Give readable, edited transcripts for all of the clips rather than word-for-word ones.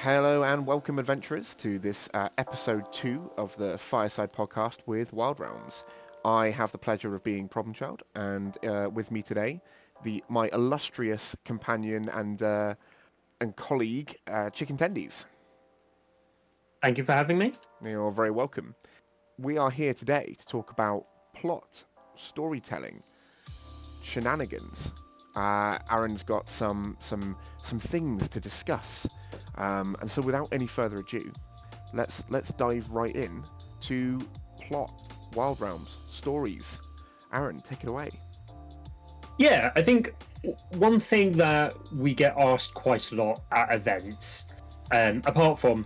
Hello and welcome, adventurers, to this episode 2 of the Fireside podcast with Wilde Realms. I have the pleasure of being Problem Child, and with me today, my illustrious companion and colleague, Chicken Tendies. Thank you for having me. You're very welcome. We are here today to talk about plot, storytelling, shenanigans. Aaron's got some things to discuss, and so without any further ado, let's dive right in to plot, Wild Realms, stories. Aaron, take it away. Yeah, I think one thing that we get asked quite a lot at events, apart from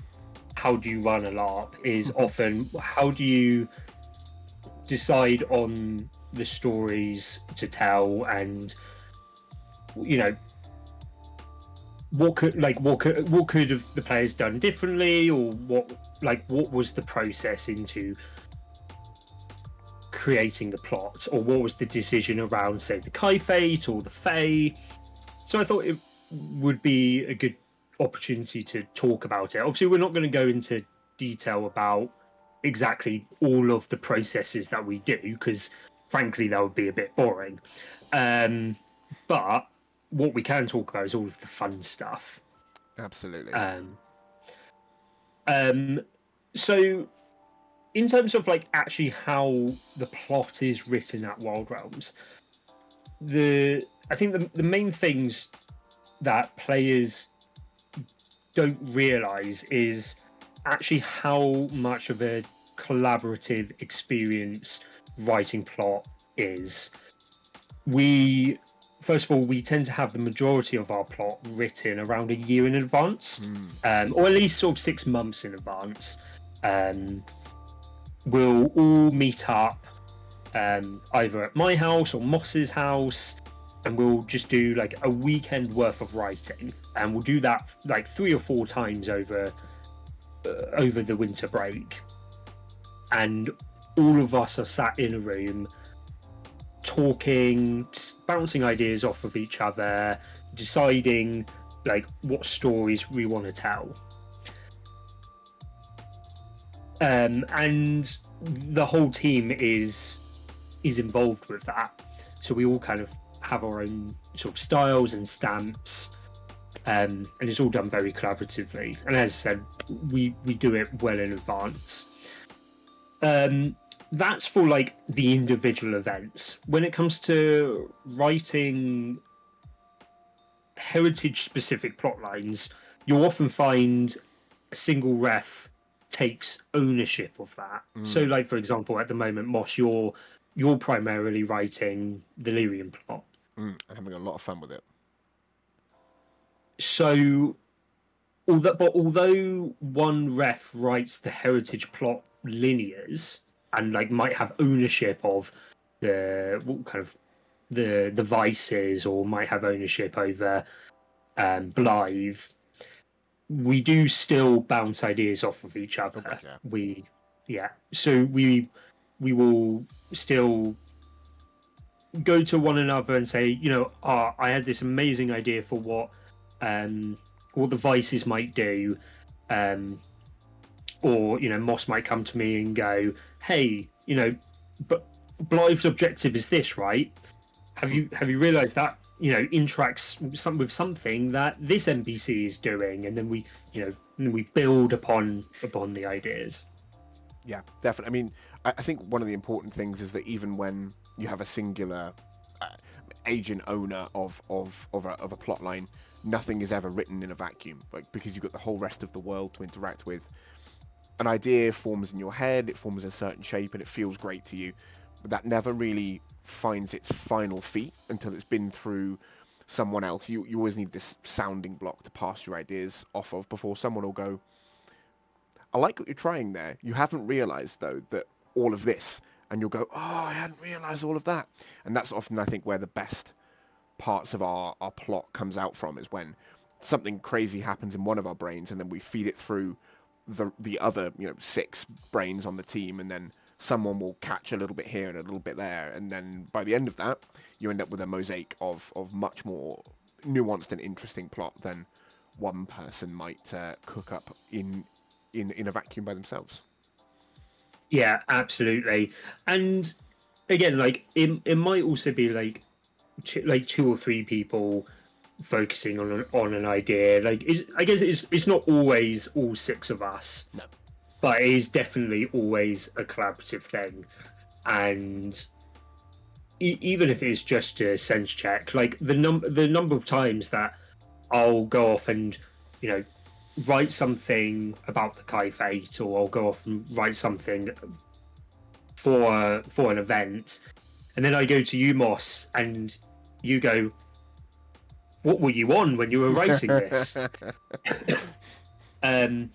how do you run a LARP, is often how do you decide on the stories to tell, and what could have the players done differently, or what was the process into creating the plot, or what was the decision around, say, the Kai Fate or the Fae. So I thought it would be a good opportunity to talk about it. Obviously, we're not going to go into detail about exactly all of the processes that we do, because frankly, that would be a bit boring. But what we can talk about is all of the fun stuff. Absolutely. So in terms of actually how the plot is written at Wild Realms, I think the main things that players don't realize is actually how much of a collaborative experience writing plot is. First of all, we tend to have the majority of our plot written around a year in advance, or at least sort of 6 months in advance. We'll all meet up either at my house or Moss's house, and we'll just do a weekend worth of writing, and we'll do that 3 or 4 times over the winter break. And all of us are sat in a room talking, bouncing ideas off of each other, deciding what stories we want to tell. And the whole team is involved with that. So we all kind of have our own sort of styles and stamps, and it's all done very collaboratively. And as I said, we do it well in advance. That's for the individual events. When it comes to writing heritage specific plot lines, you'll often find a single ref takes ownership of that. So for example, at the moment, Moss, you're primarily writing the Lyrian plot. I'm having a lot of fun with it. So although one ref writes the heritage plot linears and might have ownership of the vices, or might have ownership over Blythe, we do still bounce ideas off of each other. So we will still go to one another and say, I had this amazing idea for what the vices might do, or Moss might come to me and go, hey, but Blythe's objective is this, right? Have you realized that interacts with something that this NPC is doing? And then we build upon the ideas. Yeah, definitely. I mean, I think one of the important things is that even when you have a singular agent owner of a plot line, nothing is ever written in a vacuum, because you've got the whole rest of the world to interact with. An idea forms in your head, it forms a certain shape, and it feels great to you, but that never really finds its final feet until it's been through someone else. You always need this sounding block to pass your ideas off of before someone will go, I like what you're trying there. You haven't realized, though, that all of this, and you'll go, oh, I hadn't realized all of that. And that's often, I think, where the best parts of our plot comes out from, is when something crazy happens in one of our brains, and then we feed it through the other 6 brains on the team, and then someone will catch a little bit here and a little bit there, and then by the end of that, you end up with a mosaic of much more nuanced and interesting plot than one person might cook up in a vacuum by themselves. Yeah, absolutely. And again, like it might also be like two or three people focusing on an idea. Like I guess it's not always all six of us, No. but it is definitely always a collaborative thing. And even if it's just a sense check, like the number of times that I'll go off and you know write something about the Kai Fate, or I'll go off and write something for an event, and then I go to you, Moss, and you go, "What were you on when you were writing this?" um,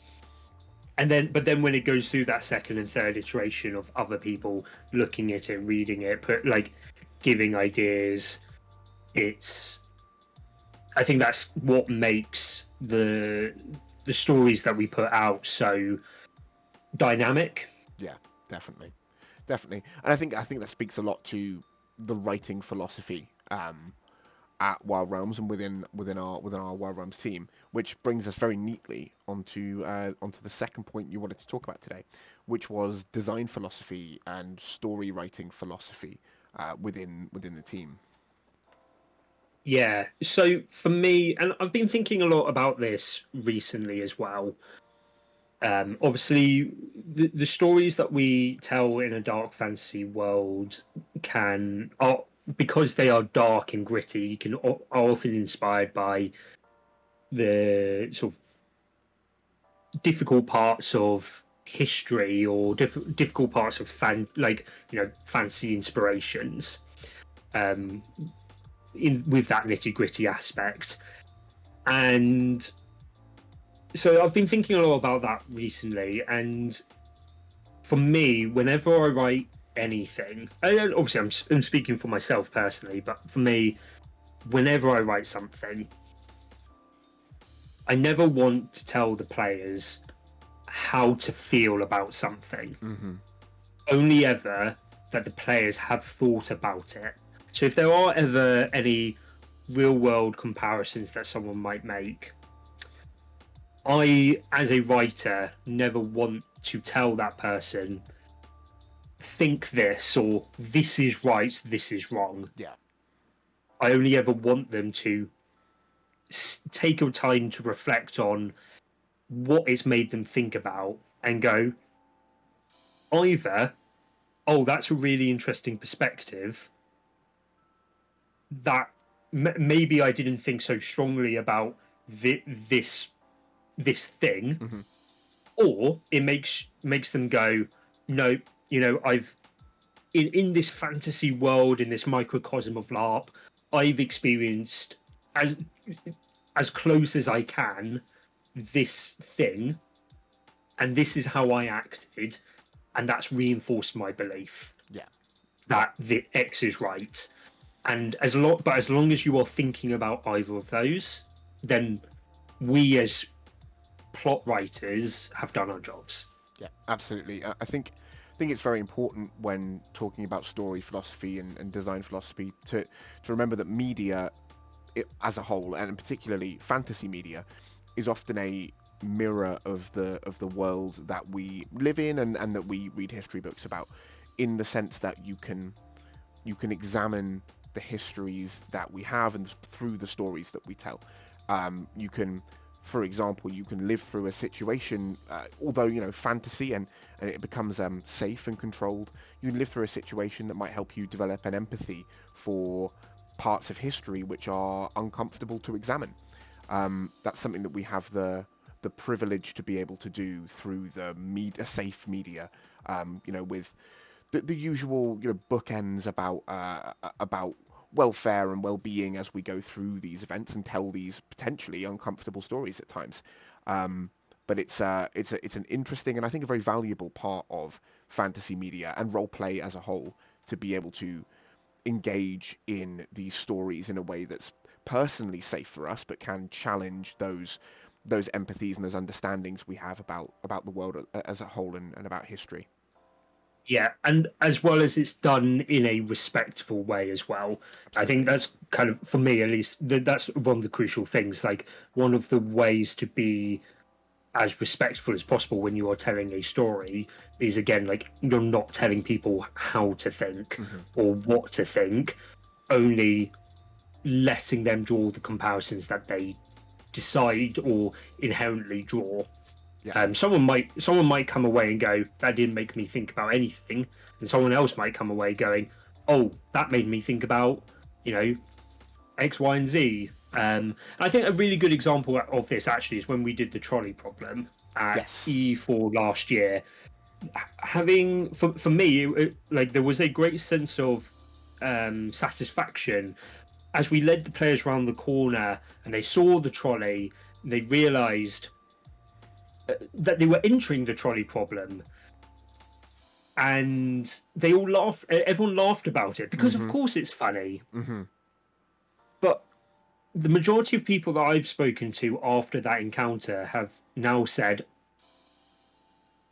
and then when it goes through that second and third iteration of other people looking at it, reading it, giving ideas, it's I think that's what makes the stories that we put out so dynamic. Yeah, definitely, definitely, and I think that speaks a lot to the writing philosophy at Wilde Realms and within our Wilde Realms team, which brings us very neatly onto the second point you wanted to talk about today, which was design philosophy and story writing philosophy within the team. Yeah. So for me, and I've been thinking a lot about this recently as well. Obviously, the stories that we tell in a dark fantasy world are because they are dark and gritty. Are often inspired by the sort of difficult parts of history, or difficult parts of fantasy inspirations. Um, in with that nitty gritty aspect, and so I've been thinking a lot about that recently. And for me, whenever I write anything, and obviously I'm speaking for myself personally, but for me, whenever I write something, I never want to tell the players how to feel about something. Mm-hmm. Only ever that the players have thought about it. So if there are ever any real world comparisons that someone might make, I, as a writer, never want to tell that person, think this, or this is right, this is wrong. Yeah. I only ever want them to take a time to reflect on what it's made them think about and go, either, oh, that's a really interesting perspective, that maybe I didn't think so strongly about this thing, Mm-hmm. or it makes them go, no, I've in this fantasy world, in this microcosm of LARP, I've experienced as close as I can this thing, and this is how I acted, and that's reinforced my belief Yeah. that the X is right. And as long as you are thinking about either of those, then we as plot writers have done our jobs. Yeah, absolutely. I think it's very important when talking about story philosophy and design philosophy to remember that media as a whole, and particularly fantasy media, is often a mirror of the world that we live in and that we read history books about, in the sense that you can examine the histories that we have and through the stories that we tell. You can, for example, you can live through a situation, although fantasy and it becomes safe and controlled. You can live through a situation that might help you develop an empathy for parts of history which are uncomfortable to examine. That's something that we have the privilege to be able to do through safe media. With the usual bookends about welfare and well-being as we go through these events and tell these potentially uncomfortable stories at times. But it's an interesting and I think a very valuable part of fantasy media and role play as a whole, to be able to engage in these stories in a way that's personally safe for us, but can challenge those empathies and those understandings we have about the world as a whole and about history. Yeah, and as well as it's done in a respectful way as well. I think Absolutely. that's kind of, for me at least, that's one of the crucial things. Like, one of the ways to be as respectful as possible when you are telling a story is, again, like, you're not telling people how to think Hmm. or what to think, only letting them draw the comparisons that they decide or inherently draw. Yeah. Someone might come away and go, that didn't make me think about anything, and someone else might come away going, oh, that made me think about, you know, X, Y, and Z. I think a really good example of this actually is when we did the trolley problem at Yes. E4 last year. Having for me, like, there was a great sense of satisfaction as we led the players around the corner and they saw the trolley. They realised that they were entering the trolley problem, and they all laughed. Everyone laughed about it because, of Hmm. course, it's funny. Hmm. But the majority of people that I've spoken to after that encounter have now said,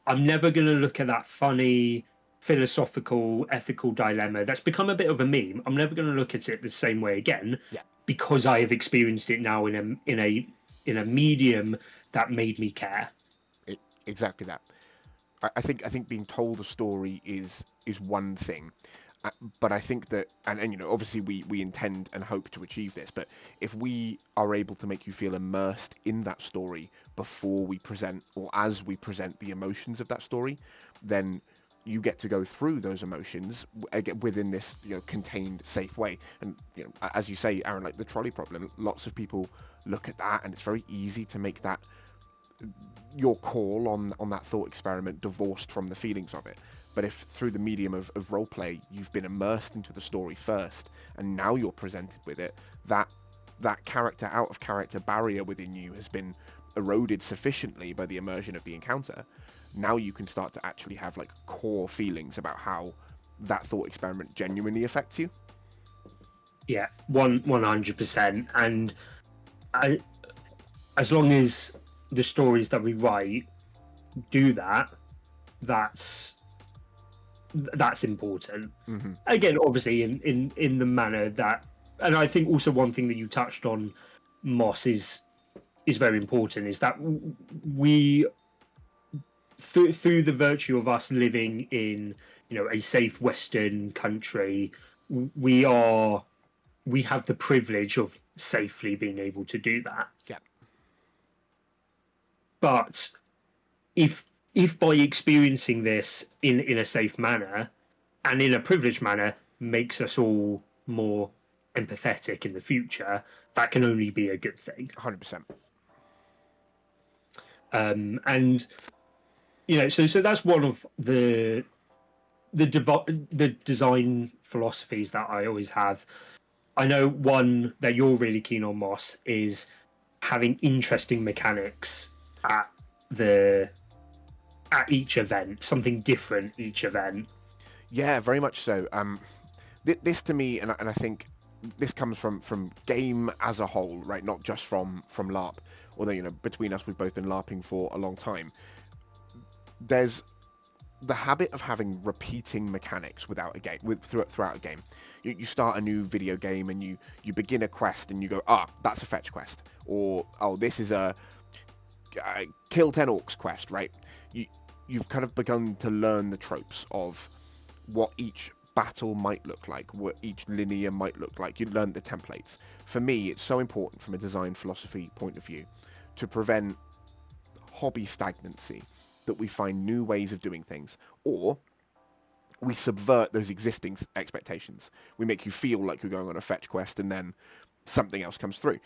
I'm never going to look at that funny philosophical ethical dilemma that's become a bit of a meme. I'm never going to look at it the same way again Yeah. because I have experienced it now in a medium that made me care. Exactly that. I think being told a story is one thing, uh, but I think that and obviously we intend and hope to achieve this. But if we are able to make you feel immersed in that story before we present or as we present the emotions of that story, then you get to go through those emotions again within this contained, safe way. And as you say, Aaron, like the trolley problem, lots of people look at that, and it's very easy to make that your call on that thought experiment divorced from the feelings of it. But if through the medium of role play you've been immersed into the story first and now you're presented with it, that character out of character barrier within you has been eroded sufficiently by the immersion of the encounter. Now you can start to actually have like core feelings about how that thought experiment genuinely affects you. Yeah, 100%. And I, as long as the stories that we write do that, that's that's important. Hmm. Again, obviously, in the manner that, and I think also one thing that you touched on, Moss, is very important. Is that we, through the virtue of us living in, a safe Western country, we are we have the privilege of safely being able to do that. Yeah. But if if by experiencing this in a safe manner and in a privileged manner makes us all more empathetic in the future, that can only be a good thing. 100%. And so that's one of the design philosophies that I always have. I know one that you're really keen on, Moss, is having interesting mechanics at the at each event, something different each event. Yeah, very much so. This to me, and I think this comes from game as a whole, right? Not just from LARP. Although between us, we've both been LARPing for a long time. There's the habit of having repeating mechanics without a game, throughout a game. You start a new video game and you begin a quest and you go, that's a fetch quest, or this is a kill 10 orcs quest, right? You've kind of begun to learn the tropes of what each battle might look like, what each linear might look like. You learn the templates. For me, it's so important from a design philosophy point of view to prevent hobby stagnancy, that we find new ways of doing things, or we subvert those existing expectations. We make you feel like you're going on a fetch quest and then something else comes through.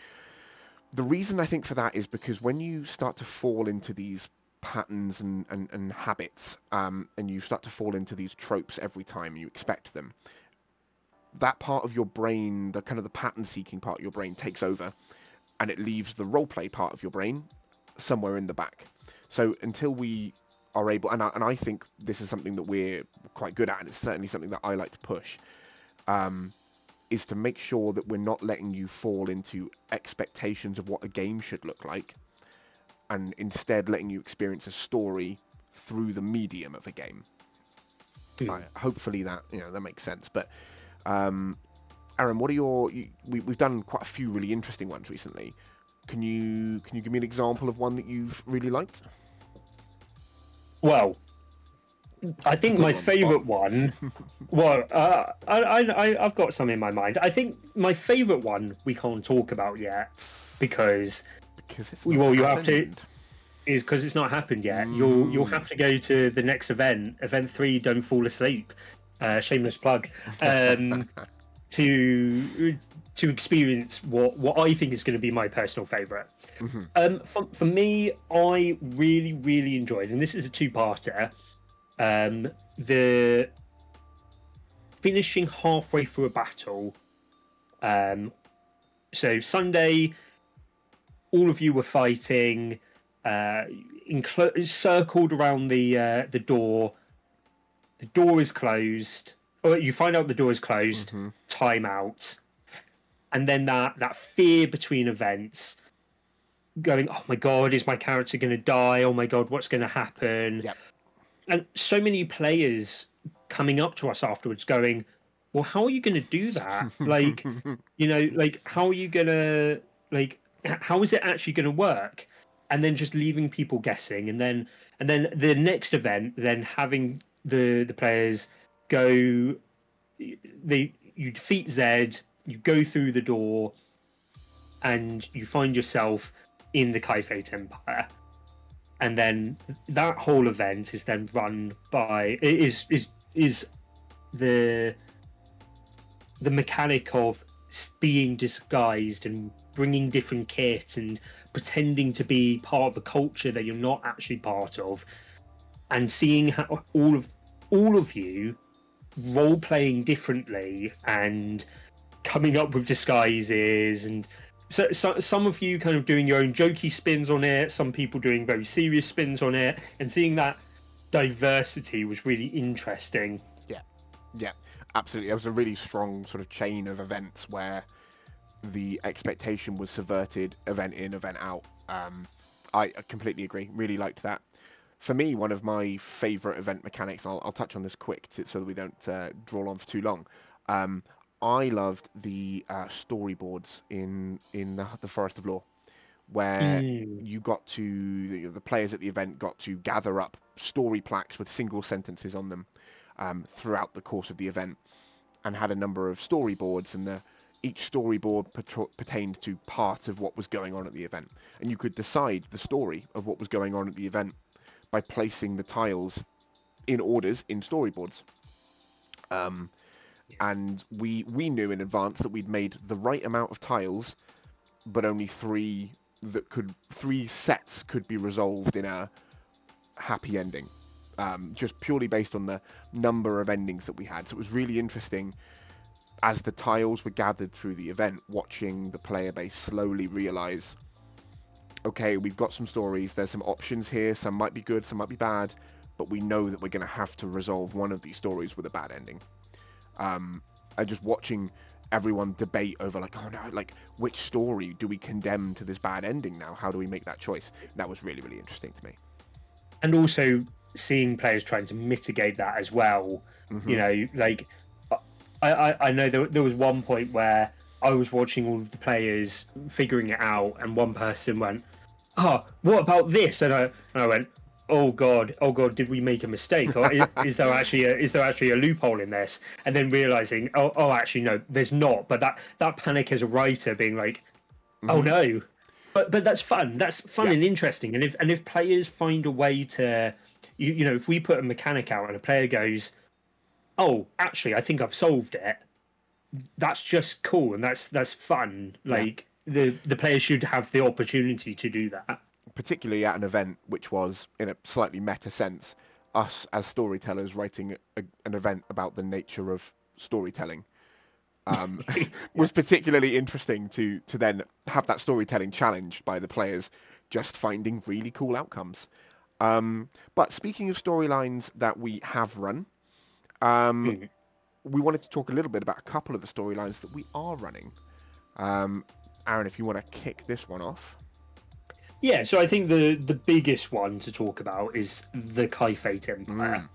The reason I think for that is because when you start to fall into these patterns and habits, and you start to fall into these tropes every time you expect them, that part of your brain, the kind of the pattern seeking part of your brain, takes over, and it leaves the roleplay part of your brain somewhere in the back. So until we are able, and I think this is something that we're quite good at, and it's certainly something that I like to push, is to make sure that we're not letting you fall into expectations of what a game should look like, and instead letting you experience a story through the medium of a game. Hmm. Hopefully that that makes sense. But Aaron, what are we've done quite a few really interesting ones recently. Can you give me an example of one that you've really liked? Well, I To think put my you on the spot. favorite one. Well, I've got some in my mind. I think my favorite one we can't talk about yet because Because it's not well, you have to happened. is because it's not happened yet. You'll Hmm. have to go to the next event, event 3. Don't fall asleep. Shameless plug. Um, to to experience what I think is going to be my personal favorite. Hmm. For me, I really enjoyed, and this is a two-parter. The finishing halfway through a battle. Um, so Sunday, all of you were fighting, circled around the door. The door is closed. Or you find out the door is closed. Hmm. Time out, and then that fear between events. Going, oh my god, is my character going to die? Oh my god, what's going to happen? Yep. And so many players coming up to us afterwards, going, well, how are you going to do that? Like, like how are you going to how is it actually going to work? And then just leaving people guessing, and then the next event, then having the players go, you defeat Zed, you go through the door, and you find yourself in the Kaifate Empire. And then that whole event is then run by is the the mechanic of being disguised and bringing different kits and pretending to be part of a culture that you're not actually part of, and seeing how all of you role playing differently and coming up with disguises, and so some of you kind of doing your own jokey spins on it, some people doing very serious spins on it, and seeing that diversity was really interesting. Yeah. Yeah. Absolutely. There was a really strong sort of chain of events where the expectation was subverted, event in, event out. I completely agree. Really liked that. For me, one of my favourite event mechanics, I'll touch on this quick so that we don't draw on for too long. Um, I loved the storyboards in the Forest of Law, where Mm, you got to the players at the event got to gather up story plaques with single sentences on them throughout the course of the event, and had a number of storyboards, and each storyboard pertained to part of what was going on at the event, and you could decide the story of what was going on at the event by placing the tiles in orders in storyboards. Um, and we knew in advance that we'd made the right amount of tiles, but only three sets could be resolved in a happy ending. Just purely based on the number of endings that we had. So it was really interesting as the tiles were gathered through the event, watching the player base slowly realize, okay, we've got some stories, there's some options here, some might be good, some might be bad, but we know that we're going to have to resolve one of these stories with a bad ending. And just watching everyone debate over like, oh no, like which story do we condemn to this bad ending now? How do we make that choice? That was really, really interesting to me. and also seeing players trying to mitigate that as well. Hmm. Like I know there was one point where I was watching all of the players figuring it out, and one person went, "Oh, what about this?" And I went, oh god, did we make a mistake, or is there actually a loophole in this?" And then realizing, actually no, there's not. But that panic as a writer, being like, oh Hmm. no. But that's fun. That's fun Yeah. and interesting. And if players find a way to, if we put a mechanic out and a player goes, oh, actually, I think I've solved it. That's just cool, and that's fun. Yeah. Like the players should have the opportunity to do that. Particularly at an event which was, in a slightly meta sense, us as storytellers writing an event about the nature of storytelling. Yeah. Was particularly interesting to then have that storytelling challenged by the players just finding really cool outcomes. But speaking of storylines that we have run, Mm. we wanted to talk a little bit about a couple of the storylines that we are running. Um, Aaron, if you want to kick this one off. Yeah, so I think the biggest one to talk about is the Kaifate Empire.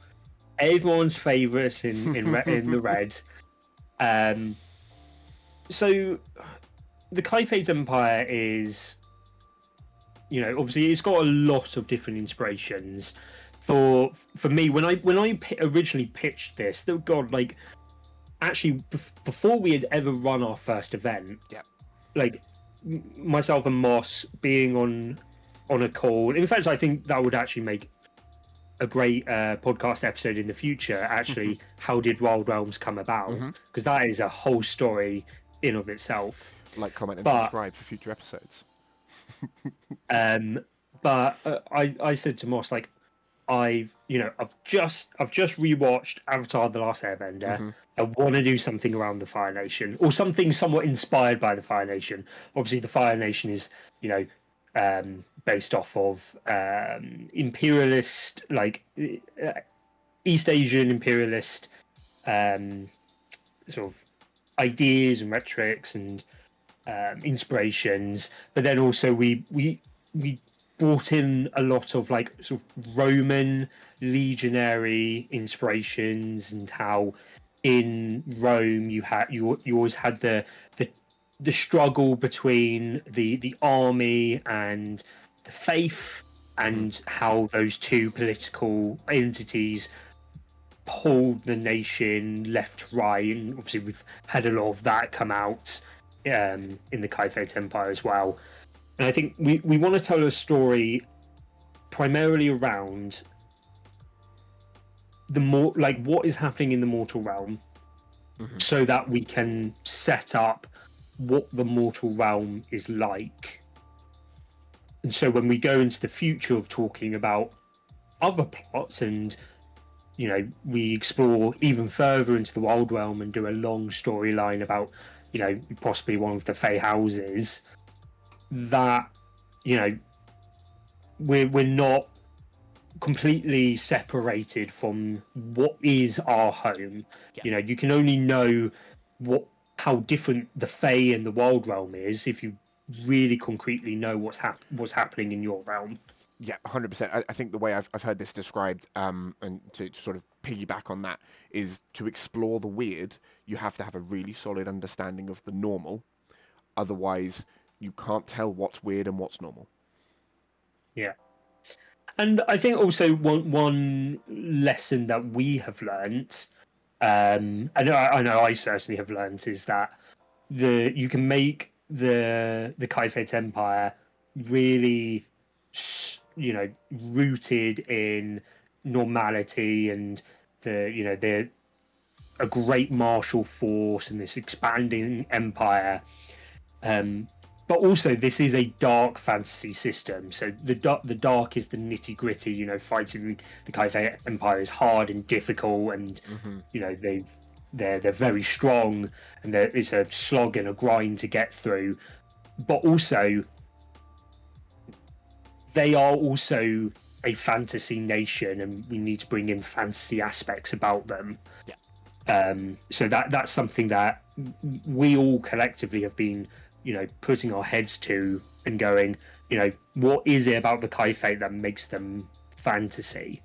Mm. everyone's favourites in the red. So the Caliphate Empire is, obviously it's got a lot of different inspirations. For me, when I originally pitched this, God, like actually before we had ever run our first event, yeah, like myself and Moss being on a call. In fact, I think that would actually make a great podcast episode in the future. Actually, how did Wilde Realms come about? Because that is a whole story in of itself. Like, comment, and subscribe for future episodes. But I said to Moss, like, I've just rewatched Avatar: The Last Airbender. I want to do something around the Fire Nation, or something somewhat inspired by the Fire Nation. Obviously, the Fire Nation is based off of imperialist, like East Asian imperialist sort of ideas and rhetorics and inspirations. But then also we brought in a lot of like sort of Roman legionary inspirations, and how in Rome you always had the struggle between the army and the faith, and how those two political entities pulled the nation left, right, and obviously we've had a lot of that come out in the Caliphate Empire as well. And I think we want to tell a story primarily around what is happening in the mortal realm, so that we can set up what the mortal realm is like. And so when we go into the future of talking about other plots, and we explore even further into the Wilde Realm and do a long storyline about possibly one of the Fey houses, that we're not completely separated from what is our home. You can only know how different the Fey and the Wilde Realm is if you really concretely know what's happening in your realm. Yeah, 100%. I think the way I've heard this described, and to sort of piggyback on that, is to explore the weird, you have to have a really solid understanding of the normal. Otherwise, you can't tell what's weird and what's normal. Yeah. And I think also one lesson that we have learnt, I know I certainly have learnt, is that you can make the Caliphate Empire really, rooted in normality, and they're a great martial force and this expanding empire. But also, this is a dark fantasy system. So the dark is the nitty gritty. Fighting the Caliphate Empire is hard and difficult, and they're very strong, and it's a slog and a grind to get through. But also, they are also a fantasy nation, and we need to bring in fantasy aspects about them. Yeah. So that's something that we all collectively have been putting our heads to, and going, what is it about the Caliphate that makes them fantasy?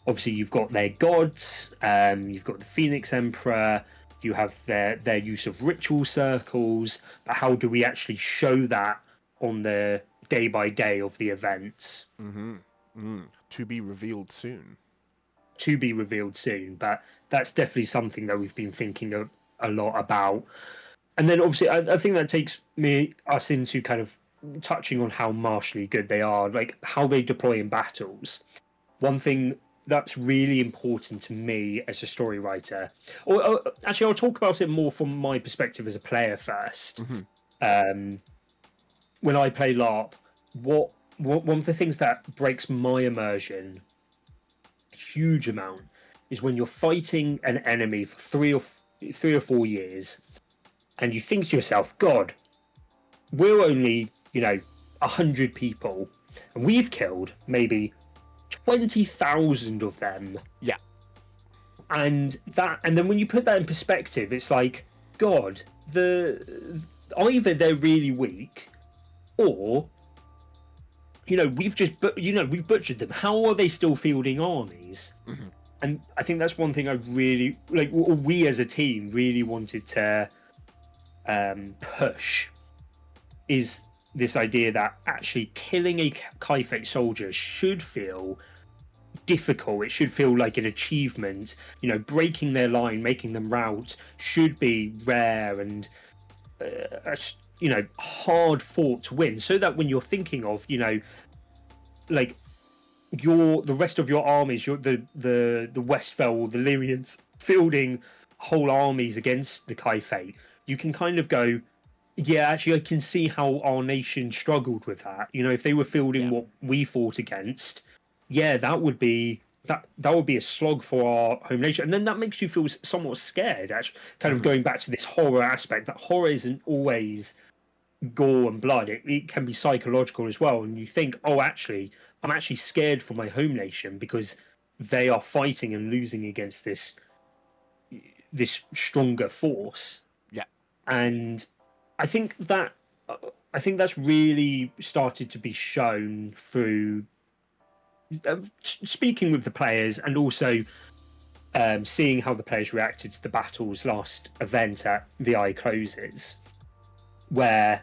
Obviously, you've got their gods, you've got the Phoenix Emperor, you have their use of ritual circles, but how do we actually show that on the day by day of the events? To be revealed soon. To be revealed soon, but that's definitely something that we've been thinking a lot about. And then obviously I think that takes us into kind of touching on how martially good they are, like how they deploy in battles. One thing that's really important to me as a story writer, or actually I'll talk about it more from my perspective as a player first. When I play LARP, one of the things that breaks my immersion a huge amount is when you're fighting an enemy for 3 or 4 years, and you think to yourself, God, we're only 100 people, and we've killed maybe 20,000 of them. Yeah. And then when you put that in perspective, it's like, God, either they're really weak, or we've butchered them. How are they still fielding armies? And I think that's one thing I really like. We as a team really wanted to push is this idea that actually killing a Kaifek soldier should feel difficult. It should feel like an achievement. Breaking their line, making them rout should be rare and hard fought to win. So that when you're thinking of like the rest of your armies, the Westfell or the Lyrians fielding whole armies against the Kaifate, you can kind of go, yeah, actually, I can see how our nation struggled with that. If they were fielding what we fought against, yeah, that would be a slog for our home nation, and then that makes you feel somewhat scared. Actually, kind of going back to this horror aspect, that horror isn't always gore and blood. It can be psychological as well, and you think, oh, actually, I'm actually scared for my home nation because they are fighting and losing against this stronger force. Yeah, and I think that's really started to be shown through speaking with the players, and also seeing how the players reacted to the battle's last event at VI Closes, where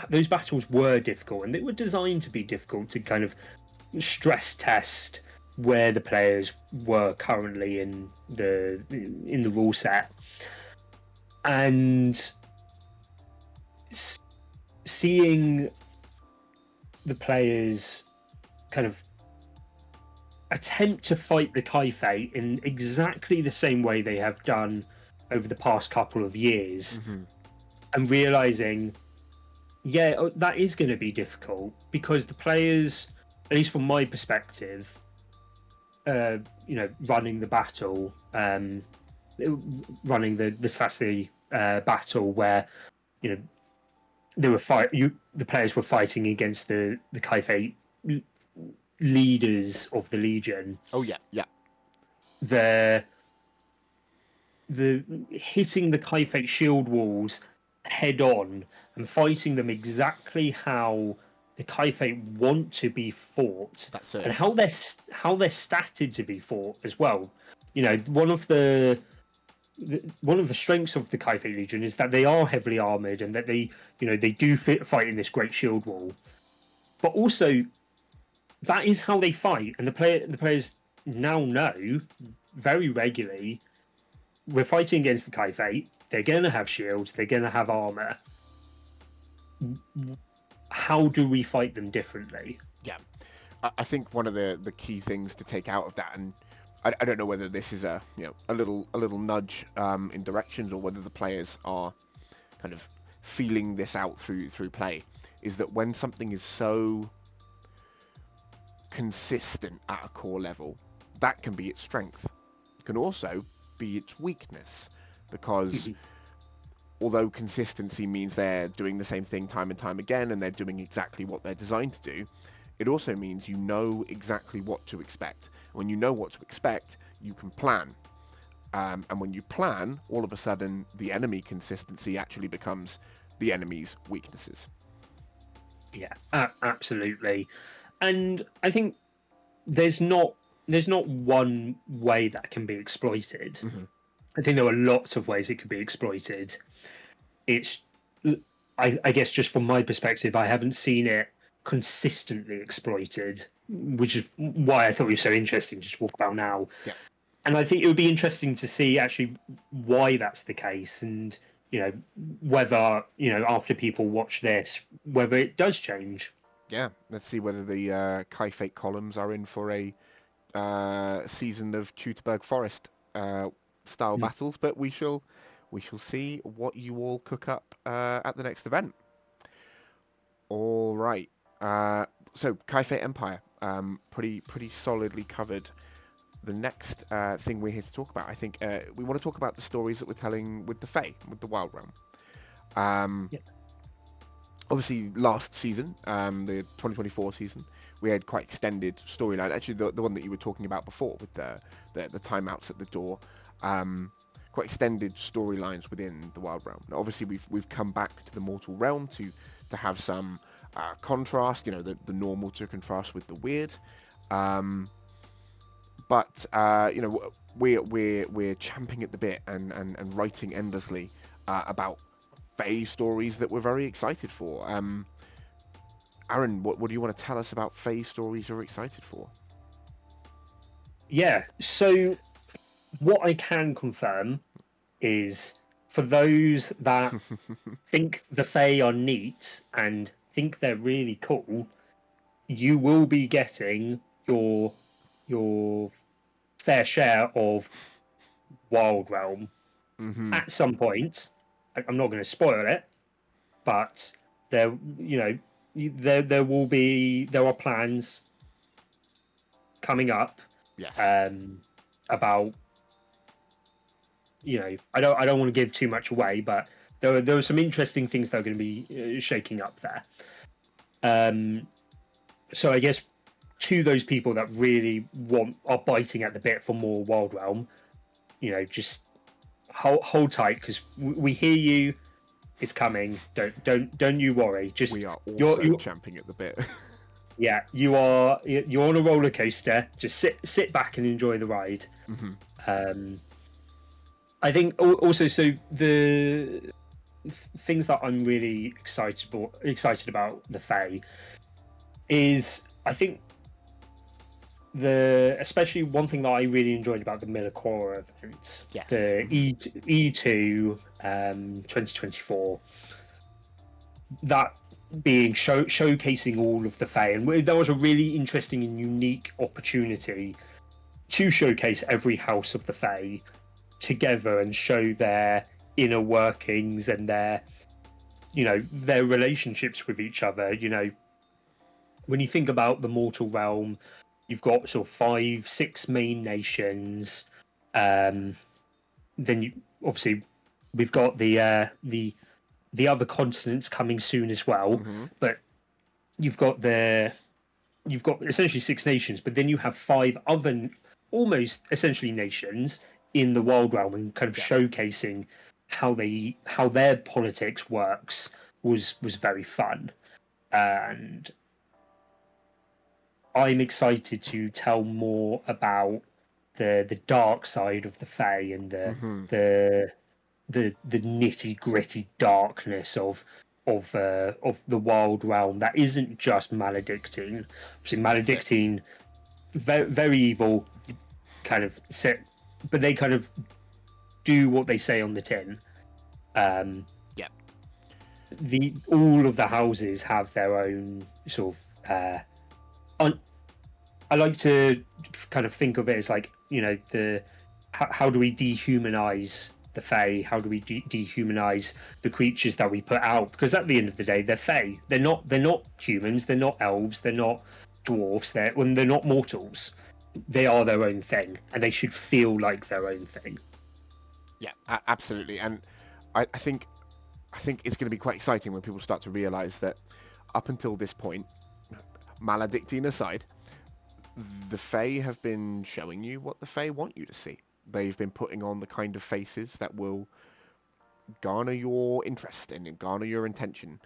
those battles were difficult, and they were designed to be difficult to kind of stress test where the players were currently in the rule set, and seeing the players kind of attempt to fight the Kaifei in exactly the same way they have done over the past couple of years, and realizing, that is going to be difficult because the players, at least from my perspective, running the battle, running the Sassi battle, where the players were fighting against the Kaifei leaders of the Legion. Oh yeah. The hitting the Kaifei shield walls head on and fighting them exactly how the Kaifei want to be fought. That's it. And how they're statted to be fought as well. One of the strengths of the Kaifei Legion is that they are heavily armored, and that they do fight in this great shield wall. But also, that is how they fight, and the players now know very regularly, we're fighting against the Kaifei. They're going to have shields. They're going to have armor. How do we fight them differently? Yeah, I think one of the key things to take out of that, and I don't know whether this is a little nudge in directions, or whether the players are kind of feeling this out through play, is that when something is so consistent at a core level, that can be its strength. It can also be its weakness, because although consistency means they're doing the same thing time and time again, and they're doing exactly what they're designed to do, it also means you know exactly what to expect. When you know what to expect, you can plan. And when you plan, all of a sudden, the enemy consistency actually becomes the enemy's weaknesses. Yeah, absolutely. And I think there's not one way that can be exploited. I think there are lots of ways it could be exploited. It's, I guess, just from my perspective, I haven't seen it consistently exploited, which is why I thought it was so interesting to just walk about now. Yeah. And I think it would be interesting to see actually why that's the case, and whether after people watch this, whether it does change. Yeah, let's see whether the Kaifate columns are in for a season of Teutoburg Forest style battles, but we shall see what you all cook up at the next event. All right. So Kaifate Empire, pretty solidly covered. The next thing we're here to talk about, I think we want to talk about the stories that we're telling with the Fae, with the Wilde Realm. Obviously, last season, the 2024 season, we had quite extended storyline. Actually, the one that you were talking about before, with the timeouts at the door, quite extended storylines within the Wilde Realm. Now, obviously, we've come back to the Mortal Realm to have some contrast. The normal to contrast with the weird. But we're champing at the bit and writing endlessly about Fae stories that we're very excited for. Aaron, what do you want to tell us about Fae stories you're excited for? Yeah. So what I can confirm is for those that think the Fae are neat and think they're really cool, you will be getting your fair share of Wild Realm at some point. I'm not going to spoil it, but there, there are plans coming up Yes. about I don't want to give too much away, but there were some interesting things that are going to be shaking up there. So I guess to those people that really are biting at the bit for more Wild Realm, just hold tight because we hear you. It's coming. Don't you worry. Just we are also champing at the bit. Yeah, you're on a roller coaster. Just sit back and enjoy the ride. I think also so the things that I'm really excited about the Fae is I think especially one thing that I really enjoyed about the Millicora event, Yes. the E2 2024, that being showcasing all of the Fae, and that was a really interesting and unique opportunity to showcase every house of the Fae together and show their inner workings and their relationships with each other. When you think about the mortal realm, you've got sort of 5-6 main nations. Then obviously we've got the other continents coming soon as well. But you've got essentially 6 nations, but then you have 5 other almost essentially nations in the Wild Realm, and kind of showcasing how their politics works was very fun. And I'm excited to tell more about the dark side of the Fae and the nitty gritty darkness of the Wild Realm that isn't just maledicting. Obviously, maledicting very, very evil, kind of set, but they kind of do what they say on the tin. All of the houses have their own sort of. I like to kind of think of it as like how do we dehumanize the Fae? How do we dehumanize the creatures that we put out? Because at the end of the day, they're Fae. They're not humans. They're not elves. They're not dwarfs. They're not mortals. They are their own thing, and they should feel like their own thing. Yeah, absolutely. And I think it's going to be quite exciting when people start to realize that up until this point, maledicting aside, the Fae have been showing you what the Fae want you to see. They've been putting on the kind of faces that will garner your interest and garner your attention.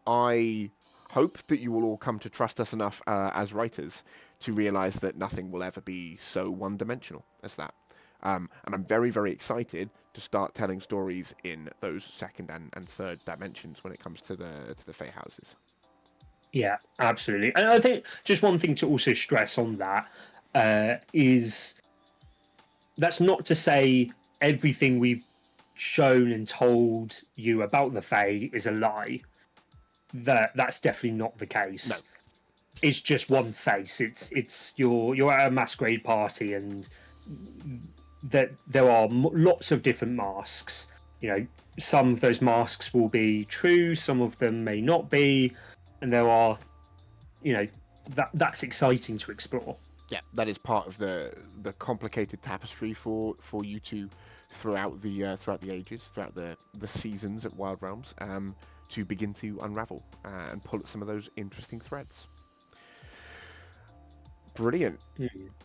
I hope that you will all come to trust us enough as writers to realize that nothing will ever be so one-dimensional as that. And I'm very, very excited to start telling stories in those second and third dimensions when it comes to the Fae houses. Yeah, absolutely. And I think just one thing to also stress on that is that's not to say everything we've shown and told you about the Fae is a lie. That's definitely not the case. No. It's just one face. It's you're at a masquerade party, and that there are lots of different masks. Some of those masks will be true, some of them may not be, and there are, that's exciting to explore. Yeah, that is part of the complicated tapestry for you to throughout the ages, throughout the seasons at Wilde Realms, to begin to unravel and pull at some of those interesting threads. Brilliant.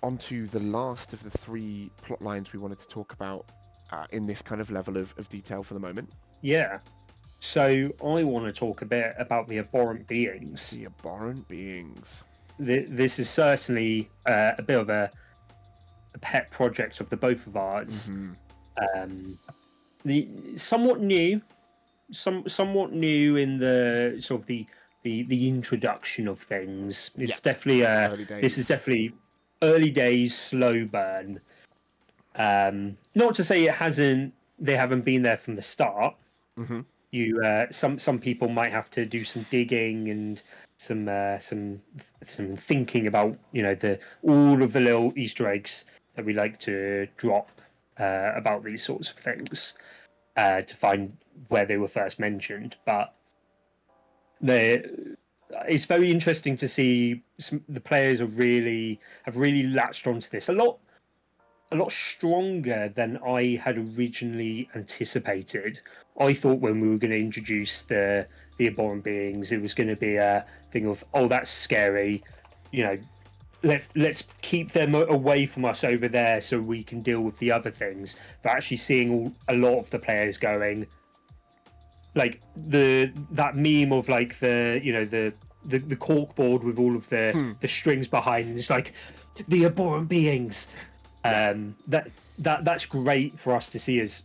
Onto the last of the 3 plot lines we wanted to talk about in this kind of level of detail for the moment. Yeah. So I want to talk a bit about the abhorrent beings. The abhorrent beings. this is certainly a bit of a pet project of the both of ours. Um, the somewhat new, somewhat new in the sort of the introduction of things. It's definitely Early this is days. definitely early days, slow burn. Not to say they haven't been there from the start. You some people might have to do some digging and some thinking about the all of the little Easter eggs that we like to drop about these sorts of things to find where they were first mentioned. But it's very interesting to see the players have really latched onto this a lot stronger than I had originally anticipated. I thought when we were going to introduce the abhorrent beings, it was going to be a thing of, oh, that's scary, you know, let's keep them away from us over there so we can deal with the other things. But actually seeing a lot of the players going, like that meme of like the cork board with all of the strings behind, and it's like the abhorrent beings. That's great for us to see as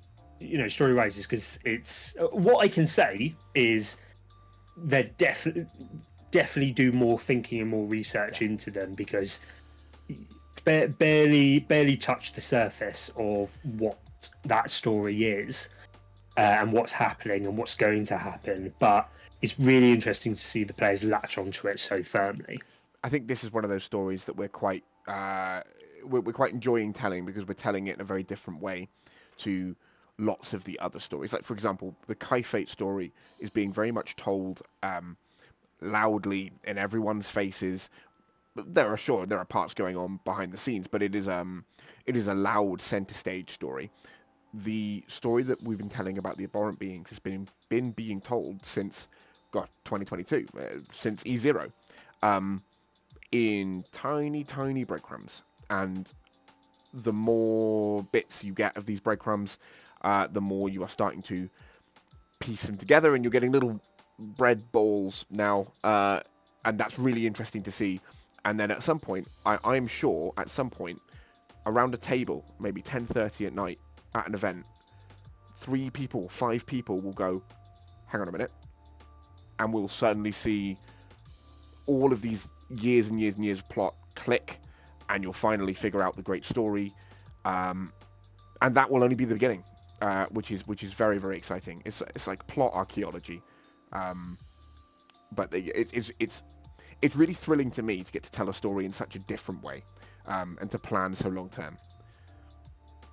story writers, because it's what I can say is they definitely do more thinking and more research into them, because barely touch the surface of what that story is and what's happening and what's going to happen. But it's really interesting to see the players latch onto it so firmly. I think this is one of those stories that we're quite we're quite enjoying telling, because we're telling it in a very different way to lots of the other stories. Like, for example, the Kaifate story is being very much told loudly in everyone's faces. There are parts going on behind the scenes, but it is a loud center stage story. The story that we've been telling about the abhorrent beings has been being told since 2022, since E0. In tiny breadcrumbs, and the more bits you get of these breadcrumbs, the more you are starting to piece them together, and you're getting little bread balls now, and that's really interesting to see. And then at some point, I'm sure at some point, around a table, maybe 10:30 at night at an event, 5 people will go, hang on a minute, and we'll suddenly see all of these years and years and years of plot click, and you'll finally figure out the great story, and that will only be the beginning, which is very, very exciting. It's like plot archaeology, but it's really thrilling to me to get to tell a story in such a different way, and to plan so long term.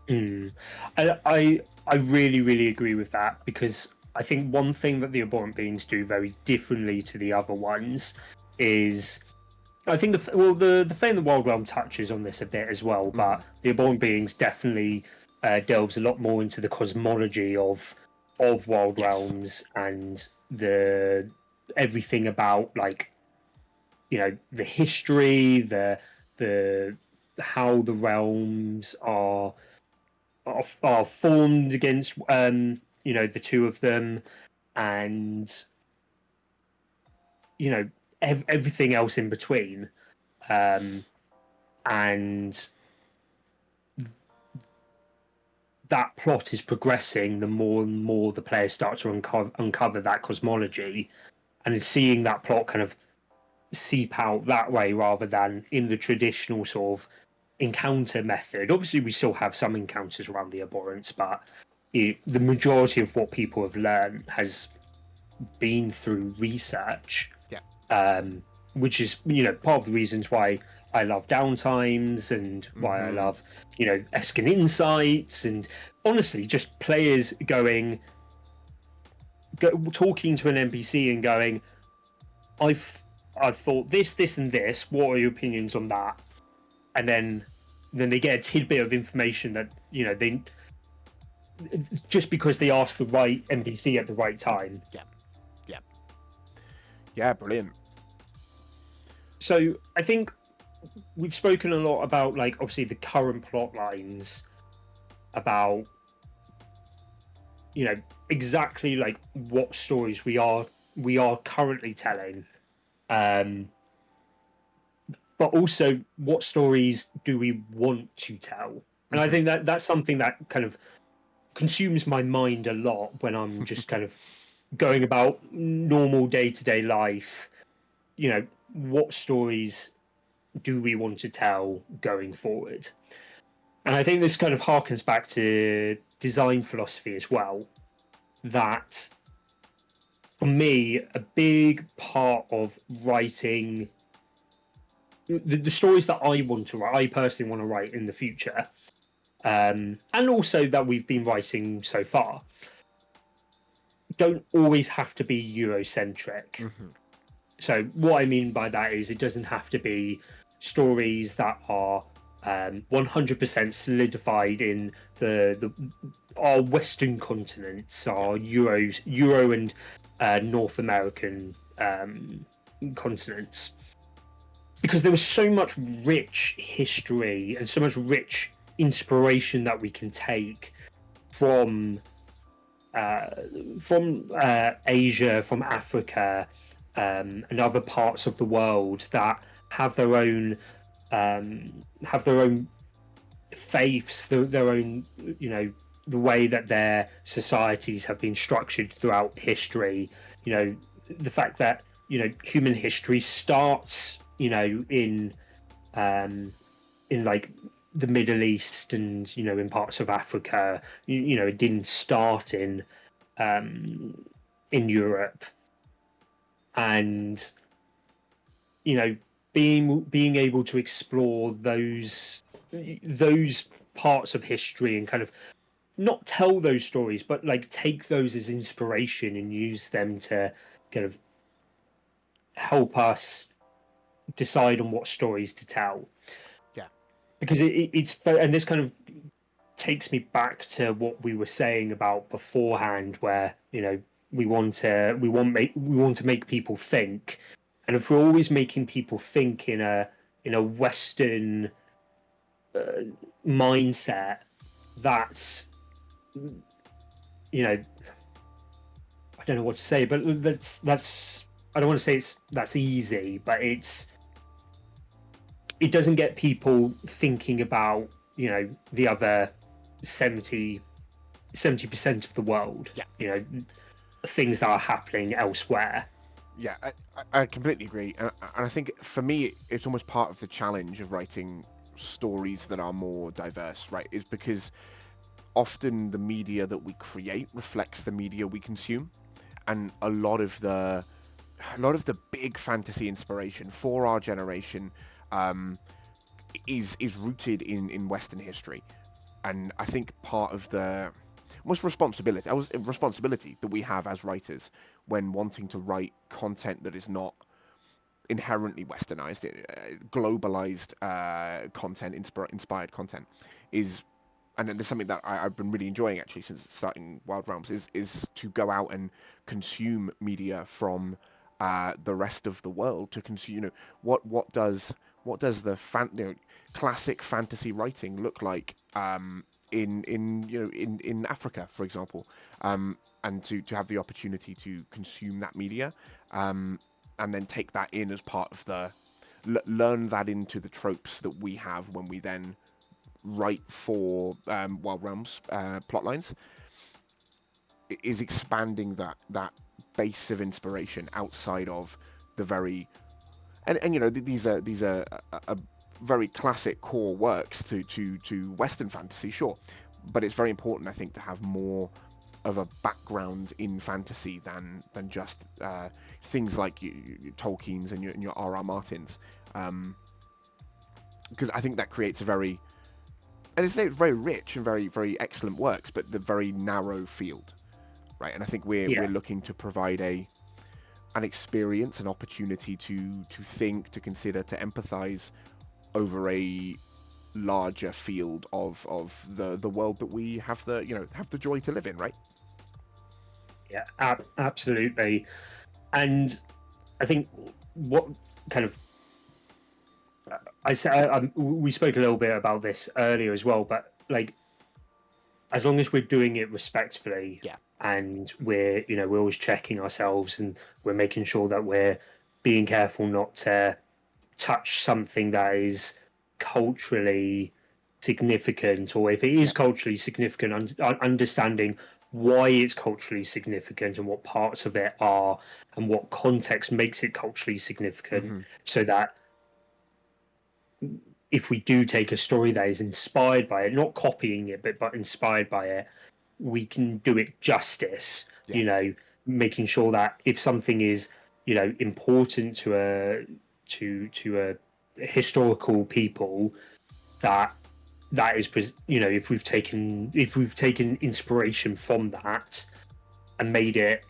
I really agree with that, because I think one thing that the abhorrent beings do very differently to the other ones is, I think the Fey in the Wild Realm touches on this a bit as well, but the abhorrent beings definitely delves a lot more into the cosmology of Wild Yes. Realms, and the everything about, like, the history, the how the realms are formed against the two of them, and everything else in between, and that plot is progressing the more and more the players start to uncover that cosmology, and seeing that plot kind of seep out that way rather than in the traditional sort of encounter method. Obviously, we still have some encounters around the abhorrents, but the majority of what people have learned has been through research, Yeah. which is part of the reasons why I love downtimes, and why I love Eskin insights, and honestly just players talking to an NPC and going, I've thought this and this, what are your opinions on that? And then they get a tidbit of information that they, just because they asked the right NPC at the right time. Yeah, brilliant. So I think we've spoken a lot about, like, obviously the current plot lines, about exactly like what stories we are currently telling. but also what stories do we want to tell? And I think that that's something that kind of consumes my mind a lot when I'm just kind of going about normal day-to-day life. You know, what stories do we want to tell going forward? And I think this kind of harkens back to design philosophy as well. That for me, a big part of writing the stories that I want to write, I personally want to write in the future, and also that we've been writing so far, don't always have to be Eurocentric. So what I mean by that is it doesn't have to be stories that are 100% solidified in the our Western continents, our Euro and North American continents, because there was so much rich history and so much rich inspiration that we can take from Asia, from Africa, and other parts of the world that have their own faiths, their own, you know, the way that their societies have been structured throughout history. You know, the fact that, you know, human history starts, you know, in like the Middle East and, you know, in parts of Africa. You know, it didn't start in Europe, and, you know, being able to explore those parts of history and kind of not tell those stories, but like take those as inspiration and use them to kind of help us decide on what stories to tell. Yeah. Because it's, and this kind of takes me back to what we were saying about beforehand, where, you know, we want to make people think, and if we're always making people think in a Western mindset, that's, you know, I don't know what to say, but that's I don't want to say that's easy, but it doesn't get people thinking about, you know, the other 70% of the world. Yeah. You know, things that are happening elsewhere. Yeah, I completely agree, and I think for me it's almost part of the challenge of writing stories that are more diverse, right? Is because often the media that we create reflects the media we consume, and a lot of the big fantasy inspiration for our generation is rooted in Western history, and I think part of the responsibility that we have as writers when wanting to write content that is not inherently westernized, globalized content, inspired content, is, and there's something that I've been really enjoying actually since starting Wilde Realms, is to go out and consume media from the rest of the world, to consume, you know, what does the classic fantasy writing look like in Africa, for example, and to have the opportunity to consume that media, and then take that in as part of the learn that into the tropes that we have when we then write for Wild Realms plotlines, is expanding that base of inspiration outside of the very, and you know, these are very classic core works to Western fantasy, sure, but it's very important, I think, to have more of a background in fantasy than just things like Tolkien's and your R.R. Martin's, because I think that creates a very, and it's very rich and very, very excellent works, but the very narrow field, right? And I think we're looking to provide an experience, an opportunity to think, to consider, to empathize over a larger field of the world that we have the joy to live in, right? Yeah, absolutely. And I think what kind of we spoke a little bit about this earlier as well, but like, as long as we're doing it respectfully, Yeah. and we're always checking ourselves, and we're making sure that we're being careful not to touch something that is culturally significant, or if it is Yeah. culturally significant, understanding why it's culturally significant and what parts of it are and what context makes it culturally significant, Hmm. so that if we do take a story that is inspired by it, not copying it, but inspired by it, we can do it justice. Yeah. Making sure that if something is, important to a historical people, that is, if we've taken inspiration from that and made it,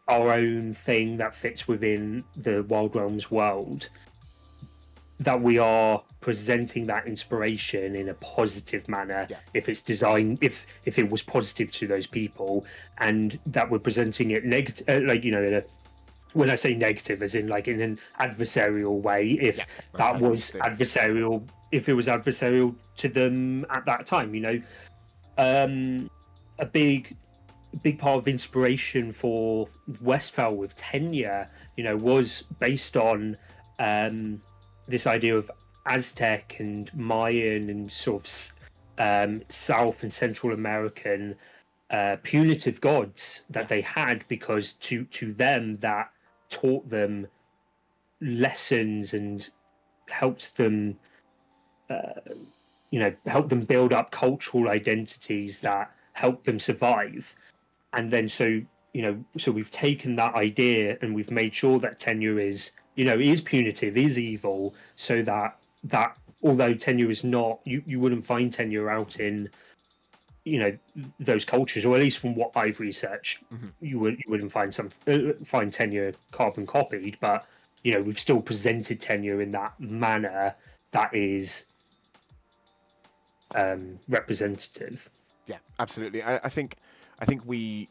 our own thing that fits within the Wild Realms world, that we are presenting that inspiration in a positive manner, Yeah. if it's designed, if it was positive to those people, and that we're presenting it negative, when I say negative, as in like in an adversarial way, Yeah. if that was Antagonistic. adversarial, if it was adversarial to them at that time. A big part of inspiration for Westphal with tenure, was based on um, this idea of Aztec and Mayan and sort of South and Central American punitive gods Yeah. that they had, because to them that taught them lessons and helped them, helped them build up cultural identities Yeah. that helped them survive. And then so we've taken that idea and we've made sure that tenure is punitive, is evil, so that although tenure is not, you wouldn't find tenure out in, those cultures, or at least from what I've researched, Hmm. you wouldn't find tenure carbon copied, but we've still presented tenure in that manner that is representative. Yeah, absolutely. I think we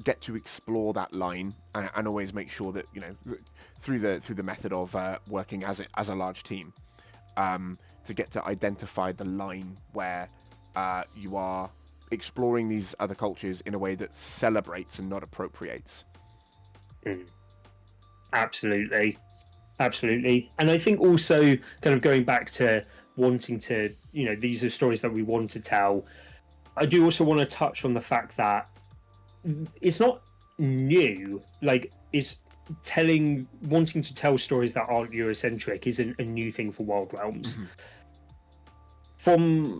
get to explore that line, and always make sure that through the method of working as a large team, to get to identify the line where you are exploring these other cultures in a way that celebrates and not appropriates. Mm. Absolutely. Absolutely. And I think also, kind of going back to wanting to, these are stories that we want to tell. I do also want to touch on the fact that it's not new. Like, it's wanting to tell stories that aren't Eurocentric isn't a new thing for Wild Realms. Hmm.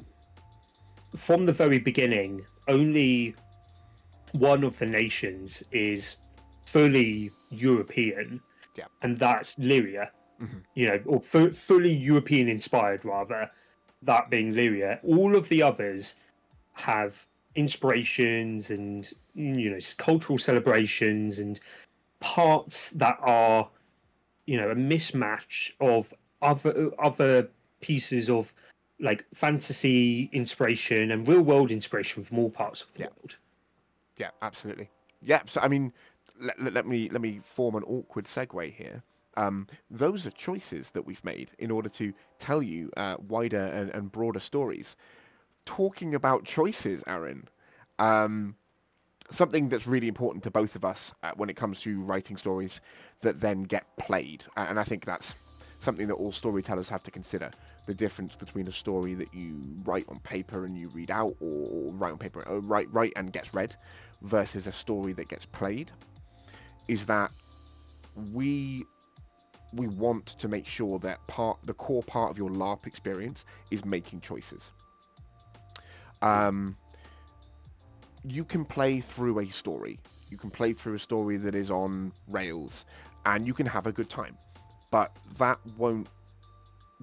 From the very beginning, only one of the nations is fully European, Yeah. and that's Lyria. Hmm. Or fully European inspired, rather, that being Lyria. All of the others have inspirations and, cultural celebrations and parts that are, a mismatch of other pieces of, like, fantasy inspiration and real world inspiration from all parts of the Yeah. world. Yeah. Absolutely. Yeah. So I mean, let me form an awkward segue here. Those are choices that we've made in order to tell you wider and broader stories. Talking about choices, Aaron, um, something that's really important to both of us when it comes to writing stories that then get played. And I think that's something that all storytellers have to consider. The difference between a story that you write on paper and you read out, or write on paper, write and gets read, versus a story that gets played, is that we we want to make sure that the core part of your LARP experience is making choices. Um, you can play through a story. You can play through a story that is on rails, and you can have a good time. But that won't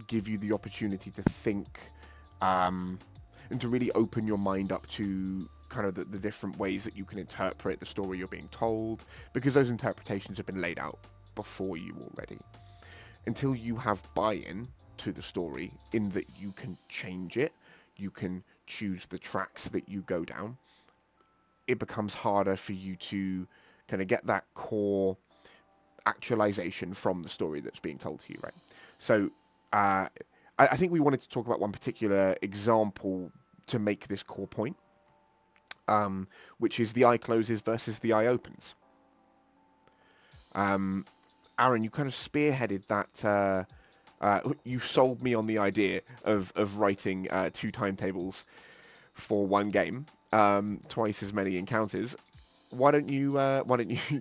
give you the opportunity to think, and to really open your mind up to kind of the different ways that you can interpret the story you're being told, because those interpretations have been laid out before you already. Until you have buy-in to the story, in that you can change it, you can choose the tracks that you go down, it becomes harder for you to kind of get that core actualization from the story that's being told to you, right? So I think we wanted to talk about one particular example to make this core point, which is the eye closes versus the eye opens. Um, Aaron, you kind of spearheaded that. You sold me on the idea of writing two timetables for one game, twice as many encounters. Why don't you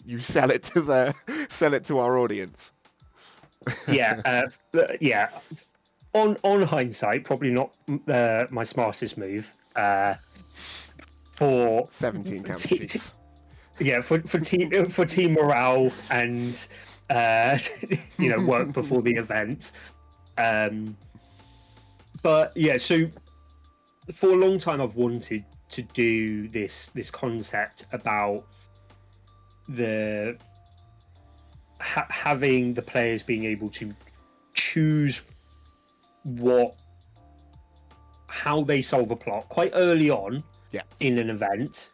you sell it to the sell it to our audience? Yeah, but yeah. On hindsight, probably not my smartest move. For 70 encounter t- t- sheets. yeah, for team morale and uh, work before the event. Um, but yeah, so for a long time I've wanted to do this concept about the having the players being able to choose what how they solve a plot quite early on Yeah. in an event,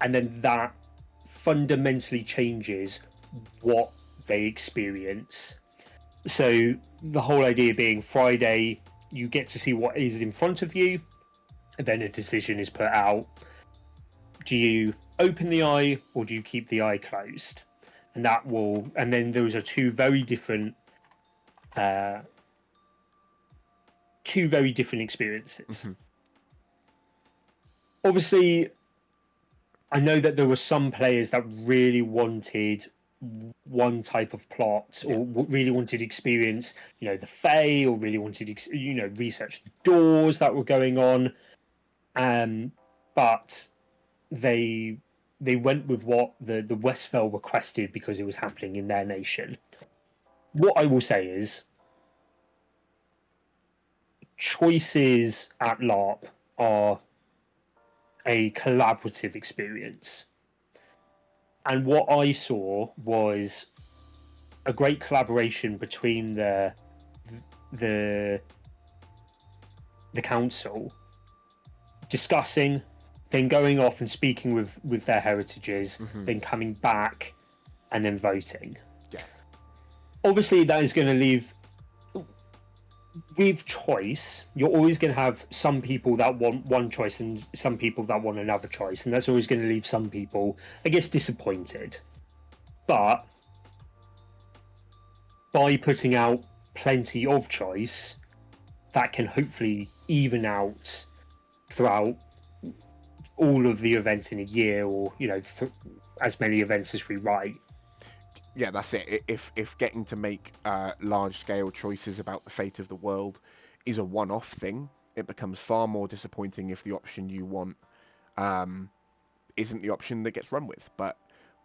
and then that fundamentally changes what they experience. So the whole idea being Friday, you get to see what is in front of you, and then a decision is put out. Do you open the eye or do you keep the eye closed? And then those are uh, two very different experiences. Obviously, I know that there were some players that really wanted one type of plot, Yeah. or really wanted experience, the Fae, or really wanted, research the doors that were going on. But they they went with what the Westfell requested because it was happening in their nation. What I will say is, choices at LARP are a collaborative experience. And what I saw was a great collaboration between the the council discussing, then going off and speaking with their heritages, then coming back and then voting. Yeah. Obviously, that is going to leave. With choice, you're always going to have some people that want one choice and some people that want another choice, and that's always going to leave some people, I guess, disappointed. But by putting out plenty of choice, that can hopefully even out throughout all of the events in a year, or as many events as we write. Yeah, that's it. If getting to make large scale choices about the fate of the world is a one-off thing, it becomes far more disappointing if the option you want isn't the option that gets run with. But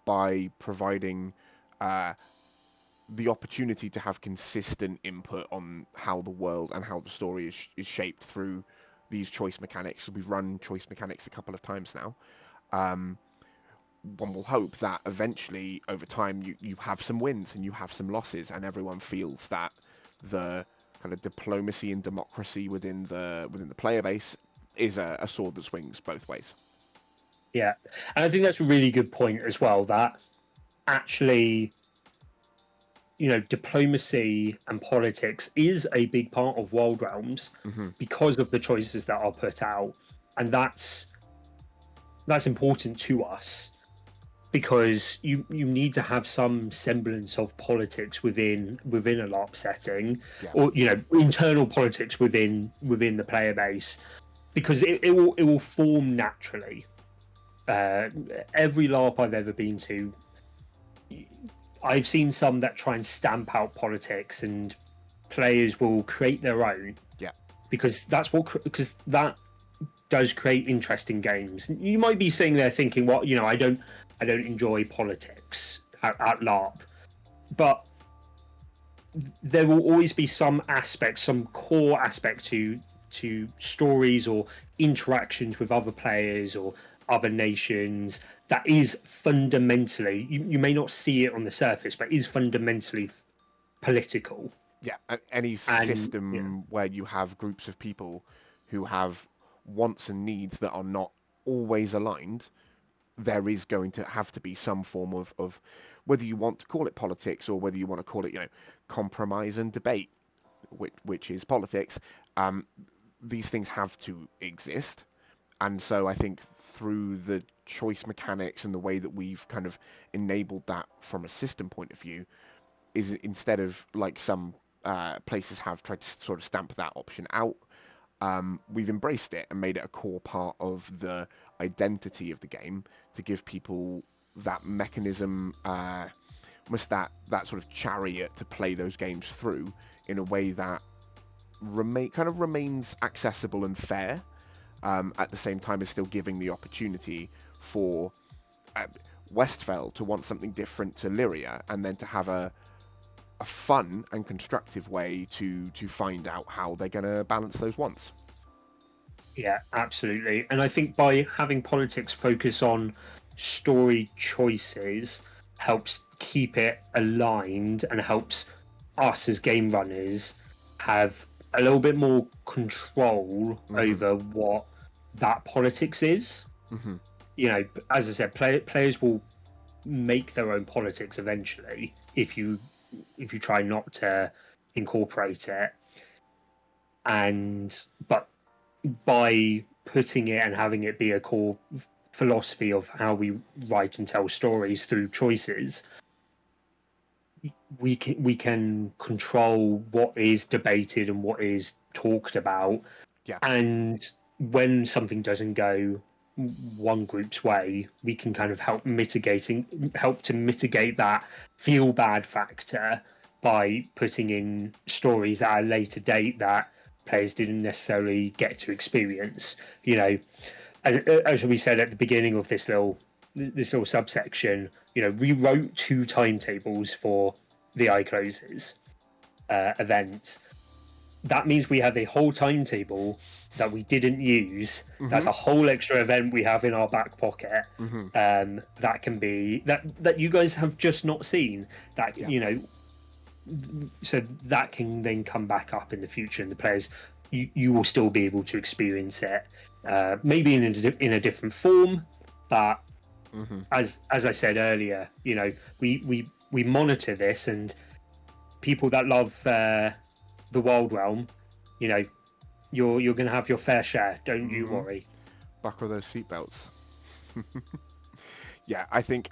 by providing the opportunity to have consistent input on how the world and how the story is shaped through these choice mechanics, we've run choice mechanics a couple of times now. One will hope that eventually, over time, you have some wins and you have some losses, and everyone feels that the kind of diplomacy and democracy within the player base is a sword that swings both ways. Yeah, and I think that's a really good point as well. That actually, diplomacy and politics is a big part of Wilde Realms because of the choices that are put out, and that's important to us, because you need to have some semblance of politics within a LARP setting, Yeah. or internal politics within the player base, because it will form naturally. Every LARP I've ever been to, I've seen some that try and stamp out politics, and players will create their own, Yeah. because that does create interesting games. You might be sitting there thinking, "Well, I don't enjoy politics at LARP," but there will always be some aspect, some core aspect to stories or interactions with other players or other nations that is fundamentally, you may not see it on the surface, but is fundamentally political. Yeah, any And yeah, system where you have groups of people who have wants and needs that are not always aligned, there is going to have to be some form of whether you want to call it politics or whether you want to call it, compromise and debate, which is politics. These things have to exist. And so I think through the choice mechanics and the way that we've kind of enabled that from a system point of view, is instead of like some places have tried to sort of stamp that option out, we've embraced it and made it a core part of the identity of the game to give people that mechanism, almost that sort of chariot to play those games through in a way that remains accessible and fair, at the same time as still giving the opportunity for Westfell to want something different to Lyria, and then to have a fun and constructive way to find out how they're going to balance those wants. Yeah, absolutely. And I think by having politics focus on story choices helps keep it aligned and helps us as game runners have a little bit more control over what that politics is. You know, as I said, players will make their own politics eventually if you try not to incorporate it. But by putting it and having it be a core philosophy of how we write and tell stories through choices, we can control what is debated and what is talked about. Yeah. And when something doesn't go one group's way, we can kind of help to mitigate that feel bad factor by putting in stories at a later date that players didn't necessarily get to experience. You know, as we said at the beginning of this little subsection, you know, we wrote 2 timetables for the Eye Closes event. That means we have a whole timetable that we didn't use. That's a whole extra event we have in our back pocket. That can be that you guys have just not seen. That you know, so that can then come back up in the future, and the players you will still be able to experience it, maybe in a different form, but as I said earlier, you know, we monitor this, and people that love the Wilde Realm, you know, you're going to have your fair share. Don't you worry. Buckle those seatbelts. Yeah, I think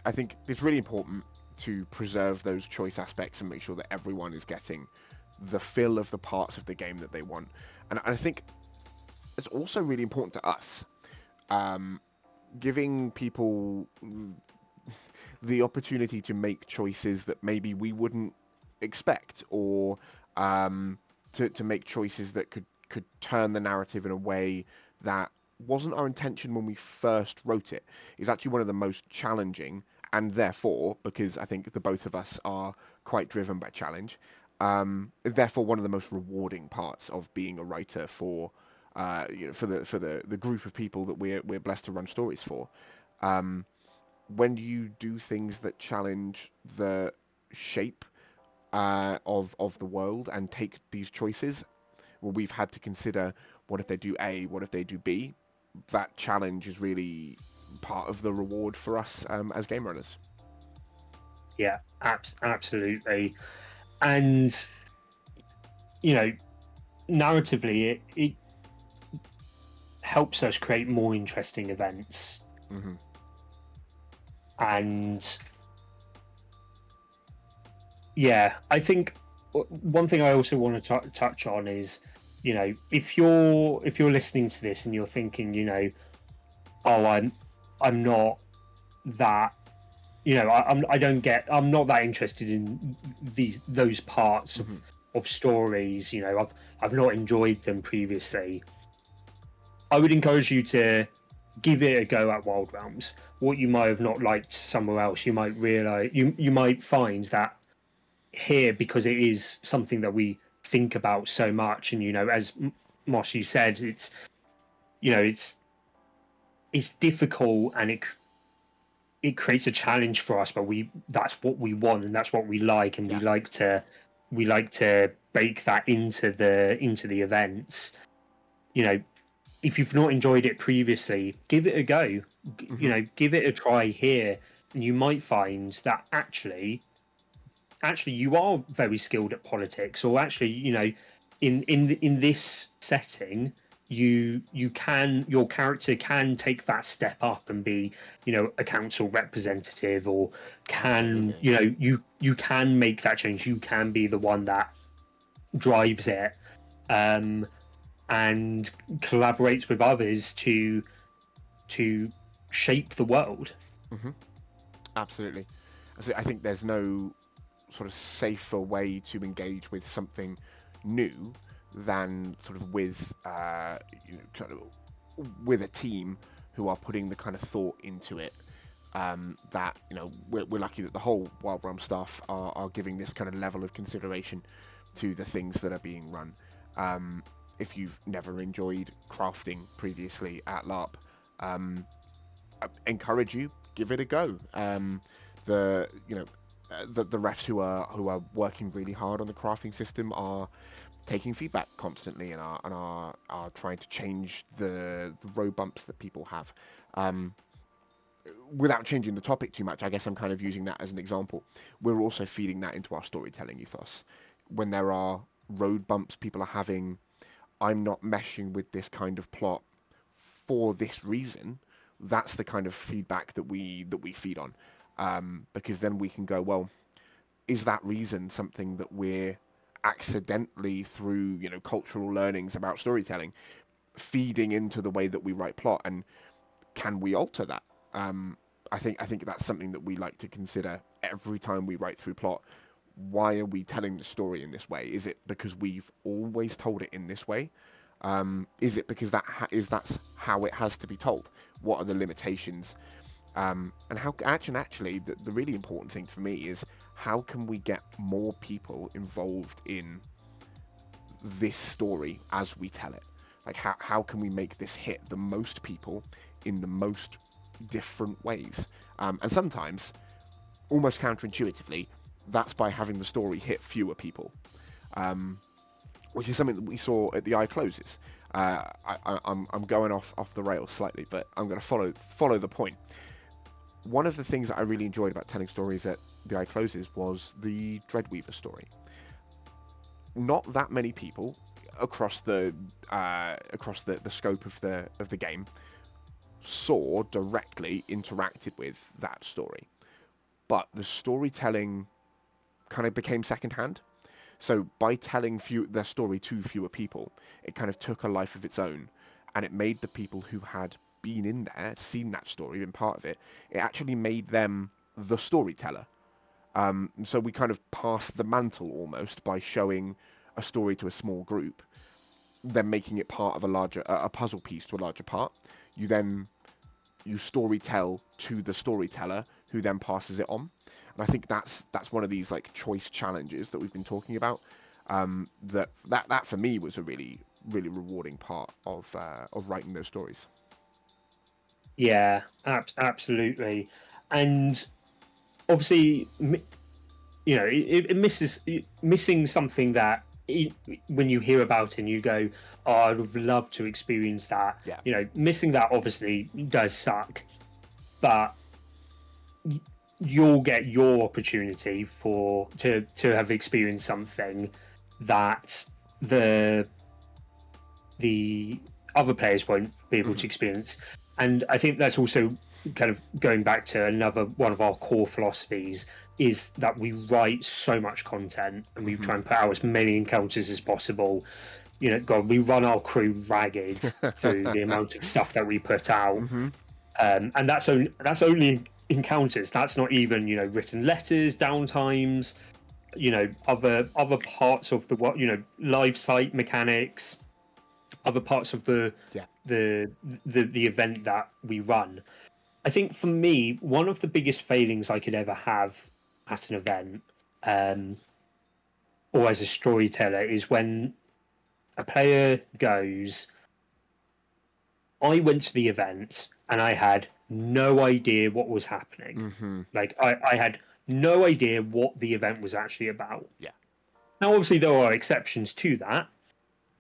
it's really important to preserve those choice aspects and make sure that everyone is getting the fill of the parts of the game that they want. And I think it's also really important to us, giving people the opportunity to make choices that maybe we wouldn't expect, or to make choices that could turn the narrative in a way that wasn't our intention when we first wrote it, is actually one of the most challenging, and therefore, because I think the both of us are quite driven by challenge, therefore one of the most rewarding parts of being a writer for for the group of people that we're blessed to run stories for. When you do things that challenge the shape of the world and take these choices, well, we've had to consider, what if they do A, what if they do B? That challenge is really part of the reward for us as game runners. Yeah, absolutely. And, you know, narratively, it helps us create more interesting events. And yeah, I think one thing I also want to touch on is, you know, if you're listening to this and you're thinking, you know, oh, I'm not that, you know, I'm not that interested in those parts of stories. You know, I've not enjoyed them previously. I would encourage you to give it a go at Wilde Realms. What you might have not liked somewhere else, you might realize you might find that here, because it is something that we think about so much, and, you know, as Mosh, you said, it's, you know, it's difficult, and it creates a challenge for us, but that's what we want, and that's what we like, and we like to bake that into the events. You know, if you've not enjoyed it previously, give it a go. You know, give it a try here, and you might find that actually you are very skilled at politics, or actually, you know, in this setting, you can, your character can take that step up and be, you know, a council representative, or can, Absolutely. you know, you can make that change. You can be the one that drives it, and collaborates with others to shape the world. Absolutely. So I think there's no sort of safer way to engage with something new than sort of with kind of with a team who are putting the kind of thought into it. That we're lucky that the whole Wilde Realms staff are giving this kind of level of consideration to the things that are being run. If you've never enjoyed crafting previously at LARP, I encourage you, give it a go. The you know the refs who are working really hard on the crafting system are taking feedback constantly, and are trying to change the road bumps that people have. Without changing the topic too much, I guess I'm kind of using that as an example. We're also feeding that into our storytelling ethos. When there are road bumps people are having, I'm not meshing with this kind of plot for this reason. That's the kind of feedback that we feed on, because then we can go, well, is that reason something that we're accidentally, through cultural learnings about storytelling, feeding into the way that we write plot, and can we alter that? I think that's something that we like to consider every time we write through plot. Why are we telling the story in this way? Is it because we've always told it in this way? Is it because that's how it has to be told? What are the limitations? And how actually the really important thing for me is, how can we get more people involved in this story as we tell it? Like, how can we make this hit the most people in the most different ways? And sometimes, almost counterintuitively, that's by having the story hit fewer people, which is something that we saw at the Eye Closes. I'm going off the rails slightly, but I'm going to follow the point. One of the things that I really enjoyed about telling stories at the Eye Closes was the Dreadweaver story. Not that many people across the scope of the game saw, directly interacted with that story, but the storytelling kind of became secondhand. So by telling their story to fewer people, it kind of took a life of its own, and it made the people who had been in there, seen that story, been part of it, it actually made them the storyteller. So we kind of passed the mantle almost by showing a story to a small group, then making it part of a puzzle piece to a larger part. You storytell to the storyteller, who then passes it on. And I think that's one of these like choice challenges that we've been talking about. That for me was a really really rewarding part of writing those stories. Yeah, absolutely. And obviously, you know, it misses missing something that when you hear about it and you go, oh, I'd have loved to experience that. Yeah. You know, missing that obviously does suck, but you'll get your opportunity to have experienced something that the the other players won't be able to experience. And I think that's also kind of going back to another one of our core philosophies, is that we write so much content and we try and put out as many encounters as possible. You know, God, we run our crew ragged through the amount of stuff that we put out, and that's only encounters. That's not even, you know, written letters, downtimes, you know, other parts of live site mechanics, other parts of Yeah. the event that we run. I think for me, one of the biggest failings I could ever have at an event, um, or as a storyteller, is when a player goes, I went to the event and I had no idea what was happening. Like, I had no idea what the event was actually about. Yeah. Now, obviously, there are exceptions to that.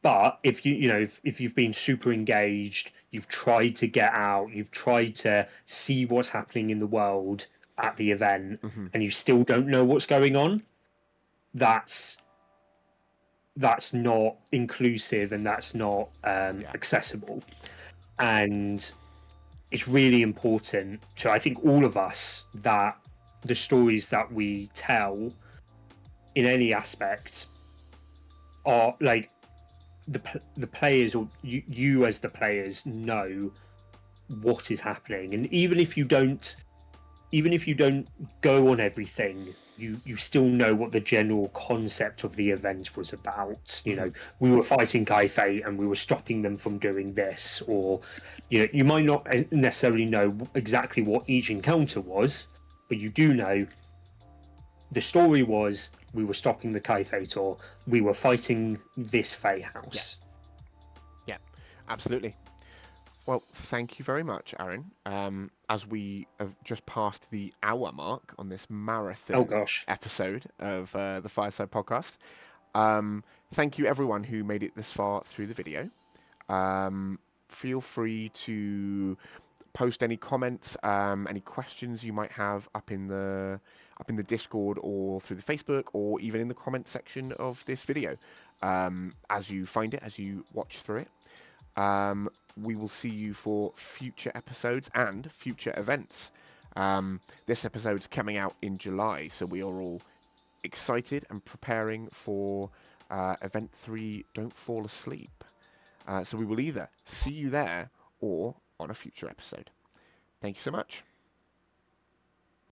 But if you've been super engaged, you've tried to get out, you've tried to see what's happening in the world at the event, and you still don't know what's going on, that's that's not inclusive and that's not Yeah. accessible. And it's really important to, I think, all of us, that the stories that we tell in any aspect are like the players, or you as the players, know what is happening. And even if you don't go on everything, you still know what the general concept of the event was about. You know, we were fighting Kaifei and we were stopping them from doing this, or you might not necessarily know exactly what each encounter was, but you do know the story was we were stopping the Kaifei, or we were fighting this Fey house. Yeah, absolutely. Well, thank you very much, Aaron. As we have just passed the hour mark on this Oh marathon gosh. episode of the Fireside podcast, thank you everyone who made it this far through the video. Feel free to post any comments, any questions you might have up in the Discord or through the Facebook or even in the comment section of this video. As you find it, as you watch through it. We will see you for future episodes and future events. This episode's coming out in July, so we are all excited and preparing for Event 3, Don't Fall Asleep. So we will either see you there or on a future episode. Thank you so much.